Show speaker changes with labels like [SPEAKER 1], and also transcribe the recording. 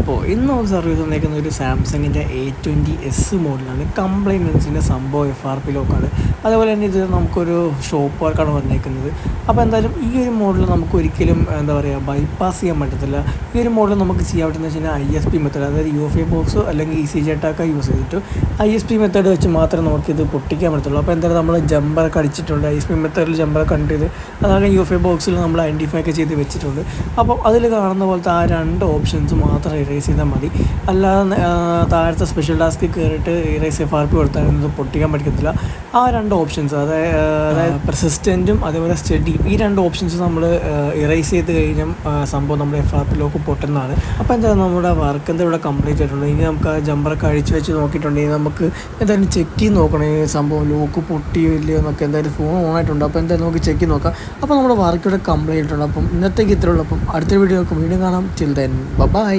[SPEAKER 1] അപ്പോൾ ഇന്ന് നമുക്ക് സർവീസ് വന്നേക്കുന്ന ഒരു സാംസങ്ങിൻ്റെ A20s മോഡലാണ്. കംപ്ലൈൻസിൻ്റെ സംഭവം FRP ലോക്കാണ്. അതേപോലെ തന്നെ ഇത് നമുക്കൊരു ഷോപ്പ് വർക്കാണ് വന്നേക്കുന്നത്. അപ്പോൾ എന്തായാലും ഈ ഒരു മോഡൽ നമുക്ക് ഒരിക്കലും എന്താ പറയുക ബൈപ്പാസ് ചെയ്യാൻ പറ്റത്തില്ല. ഈ ഒരു മോഡൽ നമുക്ക് ചെയ്യാൻ പറ്റുന്നത് വെച്ച് കഴിഞ്ഞാൽ ISP മെത്തേഡ്, അതായത് UFI ബോക്സോ അല്ലെങ്കിൽ ECG അറ്റാക്ക് യൂസ് ചെയ്തിട്ട് ISP മെത്തേഡ് വെച്ച് മാത്രമേ നമുക്കിത് പൊട്ടിക്കാൻ പറ്റത്തുള്ളൂ. അപ്പോൾ എന്തായാലും നമ്മൾ ജമ്പറൊക്കെ അടിച്ചിട്ടുണ്ട്. ISP മെത്തേഡിൽ ജമ്പറൊക്കെ കണ്ട് ചെയ്ത് അതായത് UFI ബോക്സിൽ നമ്മൾ ഐഡൻറ്റിഫൈ ഒക്കെ ചെയ്ത് വെച്ചിട്ടുണ്ട്. അപ്പോൾ അതിൽ കാണുന്ന പോലത്തെ ആ രണ്ട് ഓപ്ഷൻസ് മാത്രം ഇറേസ് ചെയ്താൽ മതി. അല്ലാതെ താഴത്തെ സ്പെഷ്യൽ ടാസ്കിൽ കയറിയിട്ട് ഇറേസ് FRP കൊടുത്താൽ ഇത് പൊട്ടിക്കാൻ പറ്റത്തില്ല. ആ രണ്ട് ഓപ്ഷൻസ് അതായത് പെർസിസ്റ്റൻറ്റും അതേപോലെ സ്റ്റഡിയും, ഈ രണ്ട് ഓപ്ഷൻസ് നമ്മൾ ഇറേസ് ചെയ്ത് കഴിഞ്ഞാൽ സംഭവം നമ്മുടെ FRP ലോക്ക് പൊട്ടുന്നതാണ്. അപ്പോൾ എന്തായാലും നമ്മുടെ വർക്ക് എന്താ ഇവിടെ കംപ്ലീറ്റ് ആയിട്ടുണ്ട്. ഇനി നമുക്ക് ആ ജമ്പറൊക്കെ അഴിച്ച് വെച്ച് നോക്കിയിട്ടുണ്ടെങ്കിൽ നമുക്ക് എന്തായാലും ചെക്ക് ചെയ്ത് നോക്കണം ഈ സംഭവം ലോക്ക് പൊട്ടിയോ ഇല്ലയോ എന്നൊക്കെ. എന്തായാലും ഫോൺ ഓണായിട്ടുണ്ട്. അപ്പോൾ എന്തായാലും നമുക്ക് ചെക്ക് ചെയ്ത് നോക്കാം. അപ്പോൾ നമ്മുടെ വർക്ക് ഇവിടെ കംപ്ലീറ്റ് ആയിട്ടുണ്ട്. അപ്പം ഇന്നത്തേക്ക് ഇത്രയുള്ളൂ. അപ്പം അടുത്ത വീഡിയോ കാണാം. Till then bye.